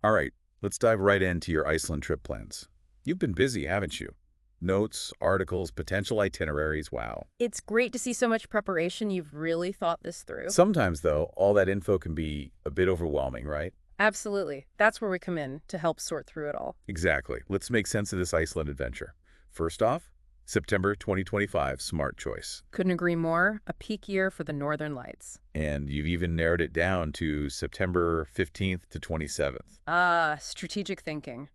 All right, let's dive right into your Iceland trip plans. You've been busy, haven't you? Notes, articles, potential itineraries, wow. It's great to see so much preparation. You've really thought this through. Sometimes, though, all that info can be a bit overwhelming, right? Absolutely. That's where we come in to help sort through it all. Exactly. Let's make sense of this Iceland adventure. First off, September 2025, smart choice. Couldn't agree more. A peak year for the Northern Lights. And you've even narrowed it down to September 15th to 27th. Ah, strategic thinking.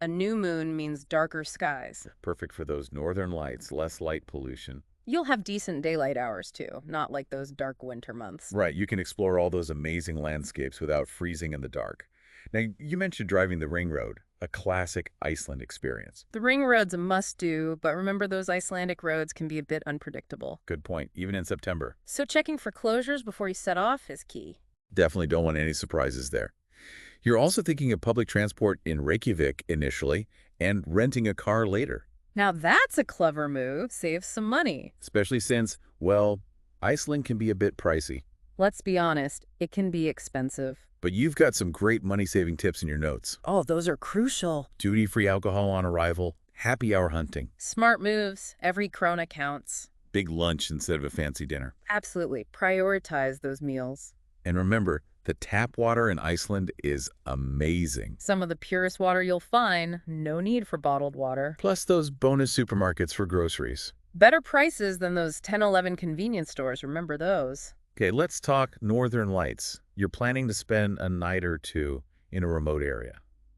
A new moon means darker skies. Perfect for those northern lights, less light pollution. You'll have decent daylight hours too, not like those dark winter months. Right, you can explore all those amazing landscapes without freezing in the dark. Now, you mentioned driving the ring road, a classic Iceland experience. The ring road's a must-do, but remember those Icelandic roads can be a bit unpredictable. Good point, even in September. So checking for closures before you set off is key. Definitely don't want any surprises there. You're also thinking of public transport in Reykjavik initially and renting a car later, Now that's a clever move. Saves some money. especially since, well, Iceland can be a bit pricey. Let's be honest, it can be expensive. But you've got some great money-saving tips in your notes. Oh, those are crucial. Duty-free alcohol on arrival, happy hour hunting, Smart moves. Every krona counts. big lunch instead of a fancy dinner. Absolutely. Prioritize those meals. And remember, the tap water in Iceland is amazing. Some of the purest water you'll find. No need for bottled water. Plus those bonus supermarkets for groceries. Better prices than those 10-11 convenience stores. Remember those. Okay, let's talk Northern Lights. You're planning to spend a night or two in a remote area.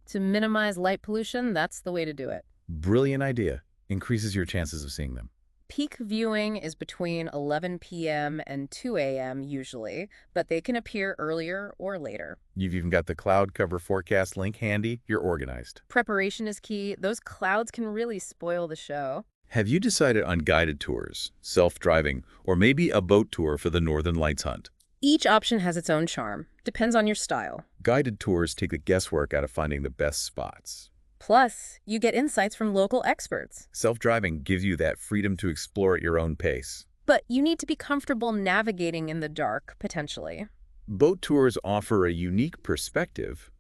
To minimize light pollution, that's the way to do it. Brilliant idea. Increases your chances of seeing them. Peak viewing is between 11 p.m. and 2 a.m. usually, but they can appear earlier or later. You've even got the cloud cover forecast link handy. You're organized. Preparation is key. Those clouds can really spoil the show. Have you decided on guided tours, self-driving, or maybe a boat tour for the Northern Lights hunt? Each option has its own charm. Depends on your style. Guided tours take the guesswork out of finding the best spots. Plus, you get insights from local experts. Self-driving gives you that freedom to explore at your own pace. But you need to be comfortable navigating in the dark, potentially. Boat tours offer a unique perspective,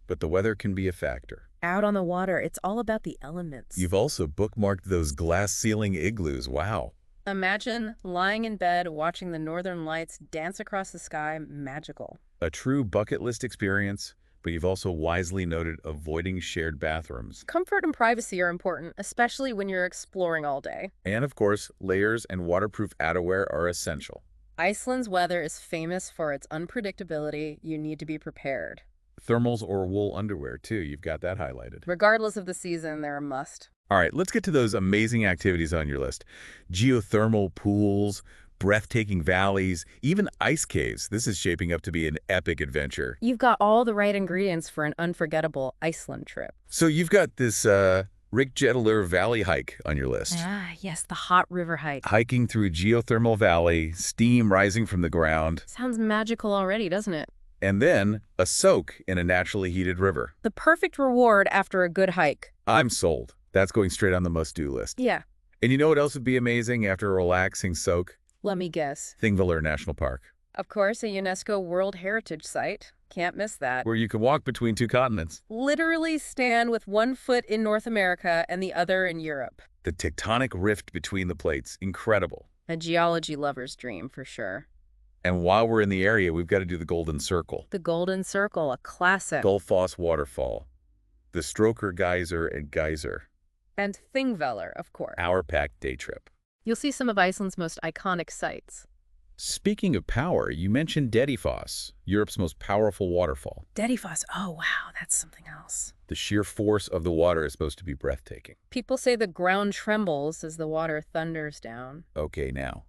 but the weather can be a factor. Out on the water, it's all about the elements. You've also bookmarked those glass ceiling igloos. Wow. Imagine lying in bed watching the northern lights dance across the sky. Magical. A true bucket list experience, but you've also wisely noted avoiding shared bathrooms. Comfort and privacy are important, especially when you're exploring all day. And of course, layers and waterproof outerwear are essential. Iceland's weather is famous for its unpredictability. You need to be prepared. Thermals or wool underwear, too. You've got that highlighted. Regardless of the season, they're a must. All right, let's get to those amazing activities on your list. Geothermal pools, breathtaking valleys, even ice caves. This is shaping up to be an epic adventure. You've got all the right ingredients for an unforgettable Iceland trip. So you've got this Reykjavík Valley hike on your list. Ah, yes, the hot river hike. Hiking through geothermal valley, steam rising from the ground, Sounds magical already, doesn't it? and then a soak in a naturally heated river. The perfect reward after a good hike. I'm sold. That's going straight on the must-do list. Yeah, And you know what else would be amazing after a relaxing soak? let me guess. Thingvellir National Park, Of course, a UNESCO World Heritage Site. Can't miss that. where you can walk between two continents. Literally stand with one foot in North America and the other in Europe. The tectonic rift between the plates, incredible. A geology lover's dream, for sure. And while we're in the area, we've got to do the Golden Circle. The Golden Circle, a classic. Gullfoss Waterfall, the Stroker Geyser and Geyser, And Thingvellir, of course. hour-packed day trip. You'll see some of Iceland's most iconic sites. Speaking of power, you mentioned Dettifoss, Europe's most powerful waterfall. Dettifoss, oh wow, that's something else. The sheer force of the water is supposed to be breathtaking. People say the ground trembles as the water thunders down. Okay, now,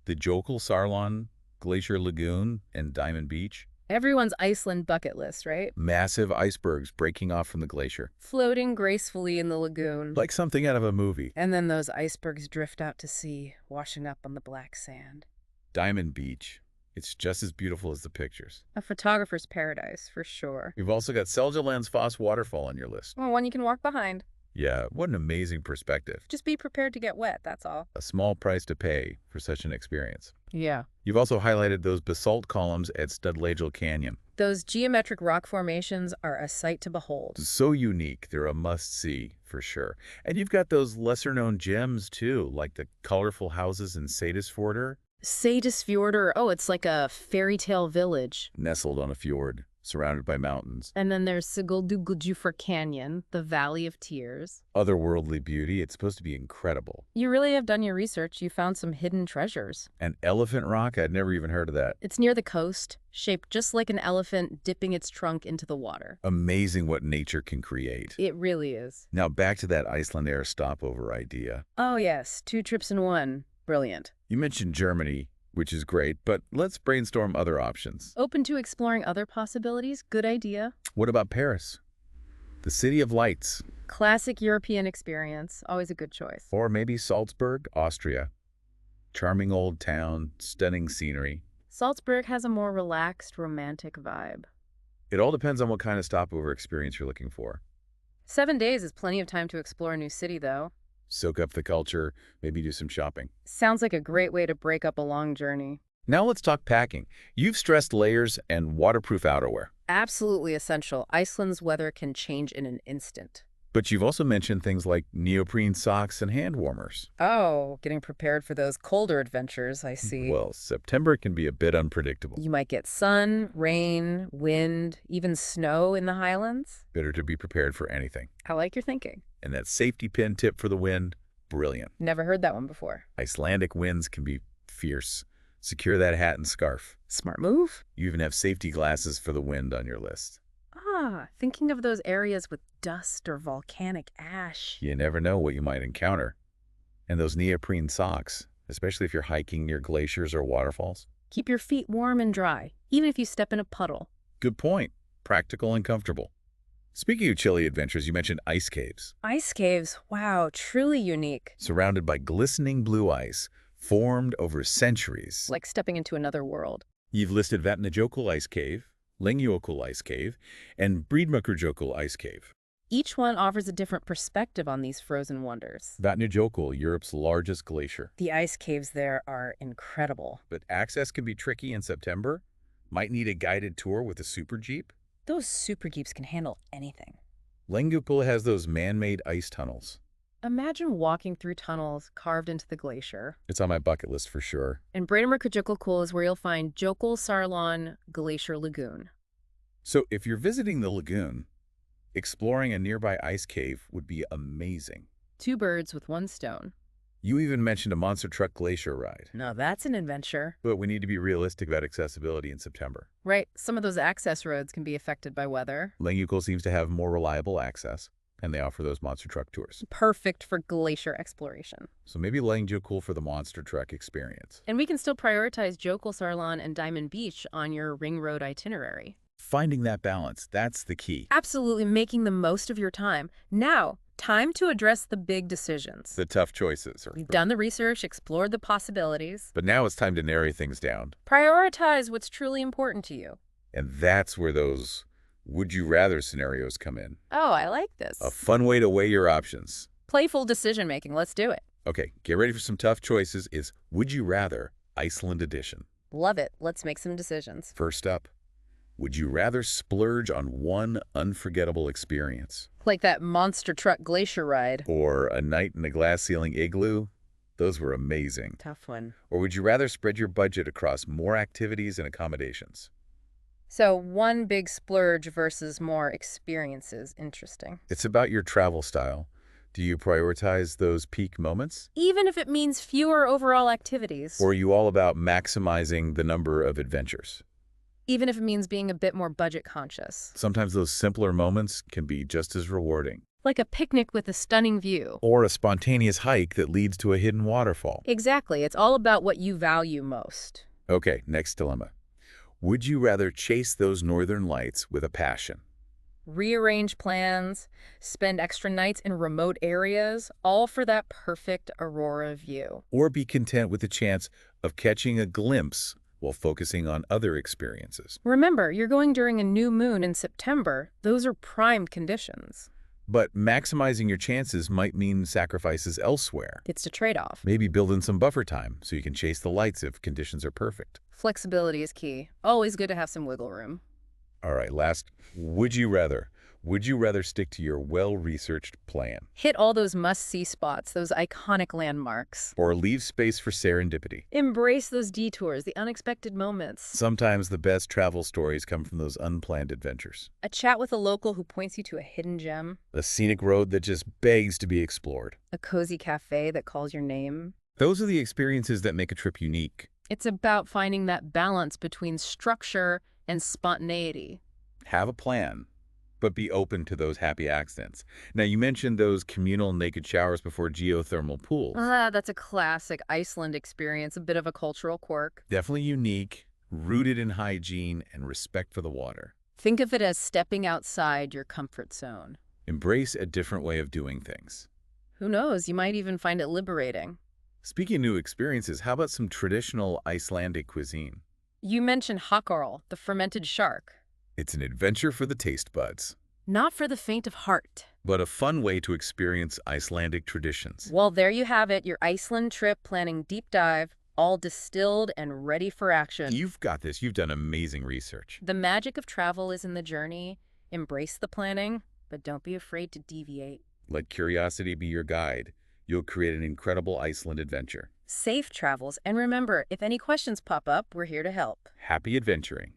the Jökulsárlón Glacier Lagoon and Diamond Beach, Everyone's Iceland bucket list, right? massive icebergs breaking off from the glacier, Floating gracefully in the lagoon. like something out of a movie. And then those icebergs drift out to sea, washing up on the black sand. Diamond Beach, it's just as beautiful as the pictures. A photographer's paradise, for sure. We've also got Seljalandsfoss Waterfall on your list. Well, one you can walk behind. Yeah, what an amazing perspective. Just be prepared to get wet, that's all. A small price to pay for such an experience. Yeah. You've also highlighted those basalt columns at Studlagel Canyon. Those geometric rock formations are a sight to behold. So unique, they're a must-see for sure. And you've got those lesser-known gems too, like the colorful houses in Seyðisfjörður, Seyðisfjörður, oh, it's like a fairy tale village. nestled on a fjord, surrounded by mountains. And then there's Sigulduguljufur Canyon, the Valley of Tears. Otherworldly beauty, it's supposed to be incredible. You really have done your research. You found some hidden treasures. An elephant rock? I'd never even heard of that. It's near the coast, shaped just like an elephant dipping its trunk into the water. Amazing what nature can create. It really is. Now back to that Iceland Air stopover idea. Oh yes, 2 trips in 1. Brilliant. You mentioned Germany, which is great, but let's brainstorm other options. Open to exploring other possibilities? Good idea. What about Paris? The City of Lights. Classic European experience. Always a good choice. Or maybe Salzburg, Austria. Charming old town, stunning scenery. Salzburg has a more relaxed, romantic vibe. It all depends on what kind of stopover experience you're looking for. 7 days is plenty of time to explore a new city, though. Soak up the culture, maybe do some shopping. Sounds like a great way to break up a long journey. Now let's talk packing. You've stressed layers and waterproof outerwear. Absolutely essential. Iceland's weather can change in an instant. But you've also mentioned things like neoprene socks and hand warmers. Oh, getting prepared for those colder adventures, I see. Well, September can be a bit unpredictable. You might get sun, rain, wind, even snow in the highlands. Better to be prepared for anything. I like your thinking. And that safety pin tip for the wind, brilliant. Never heard that one before. Icelandic winds can be fierce. Secure that hat and scarf. Smart move. You even have safety glasses for the wind on your list. Ah, thinking of those areas with dust or volcanic ash. You never know what you might encounter. And those neoprene socks, especially if you're hiking near glaciers or waterfalls. Keep your feet warm and dry, even if you step in a puddle. Good point. Practical and comfortable. Speaking of chilly adventures, you mentioned ice caves. Ice caves, wow, truly unique. Surrounded by glistening blue ice, formed over centuries. Like stepping into another world. You've listed Vatnajökull Ice Cave, Lengijökull Ice Cave, and Breiðamerkurjökull Ice Cave. Each one offers a different perspective on these frozen wonders. Vatnajökull, Europe's largest glacier. The ice caves there are incredible. But access can be tricky in September. Might need a guided tour with a super jeep. Those super jeeps can handle anything. Lengijökull has those man-made ice tunnels. Imagine walking through tunnels carved into the glacier. It's on my bucket list for sure. And Breiðamerkurjökull is where you'll find Jökulsárlón Glacier Lagoon. So if you're visiting the lagoon, exploring a nearby ice cave would be amazing. 2 birds with 1 stone. You even mentioned a monster truck glacier ride. Now that's an adventure. But we need to be realistic about accessibility in September. Right, some of those access roads can be affected by weather. Lengijökull seems to have more reliable access, and they offer those monster truck tours. Perfect for glacier exploration. So maybe Lengijökull for the monster truck experience. And we can still prioritize Jökulsárlón and Diamond Beach on your ring road itinerary. Finding that balance, that's the key. Absolutely making the most of your time. Now, time to address the big decisions. The tough choices. We've done the research, explored the possibilities. But now it's time to narrow things down. Prioritize what's truly important to you. And that's where those would-you-rather scenarios come in. Oh, I like this. A fun way to weigh your options. Playful decision-making. Let's do it. Okay, get ready for some tough choices is Would You Rather Iceland Edition. Love it. Let's make some decisions. First up, would you rather splurge on one unforgettable experience? Like that monster truck glacier ride. Or a night in a glass-ceiling igloo? Those were amazing. Tough one. Or would you rather spread your budget across more activities and accommodations? So one big splurge versus more experiences. Interesting. It's about your travel style. Do you prioritize those peak moments? Even if it means fewer overall activities. Or are you all about maximizing the number of adventures? Even if it means being a bit more budget conscious. Sometimes those simpler moments can be just as rewarding. Like a picnic with a stunning view. Or a spontaneous hike that leads to a hidden waterfall. Exactly. It's all about what you value most. Okay, next dilemma. Would you rather chase those northern lights with a passion? Rearrange plans, spend extra nights in remote areas, all for that perfect aurora view. Or be content with the chance of catching a glimpse while focusing on other experiences? Remember, you're going during a new moon in September. Those are prime conditions. But maximizing your chances might mean sacrifices elsewhere. It's a trade-off. Maybe build in some buffer time so you can chase the lights if conditions are perfect. Flexibility is key. Always good to have some wiggle room. All right, last, would you rather? Would you rather stick to your well-researched plan Hit all those must-see spots, those iconic landmarks. or leave space for serendipity? Embrace those detours, the unexpected moments. Sometimes the best travel stories come from those unplanned adventures. A chat with a local who points you to a hidden gem. A scenic road that just begs to be explored. A cozy cafe that calls your name. Those are the experiences that make a trip unique. It's about finding that balance between structure and spontaneity. Have a plan, but be open to those happy accidents. Now, you mentioned those communal naked showers before geothermal pools. That's a classic Iceland experience, a bit of a cultural quirk. Definitely unique, rooted in hygiene and respect for the water. Think of it as stepping outside your comfort zone. Embrace a different way of doing things. Who knows, you might even find it liberating. Speaking of new experiences, how about some traditional Icelandic cuisine? You mentioned hakarl, the fermented shark. It's an adventure for the taste buds, Not for the faint of heart. but a fun way to experience Icelandic traditions. Well, there you have it, your Iceland trip planning deep dive, all distilled and ready for action. You've got this. You've done amazing research. The magic of travel is in the journey. Embrace the planning, but don't be afraid to deviate. Let curiosity be your guide. You'll create an incredible Iceland adventure. Safe travels, and remember, if any questions pop up, we're here to help. Happy adventuring.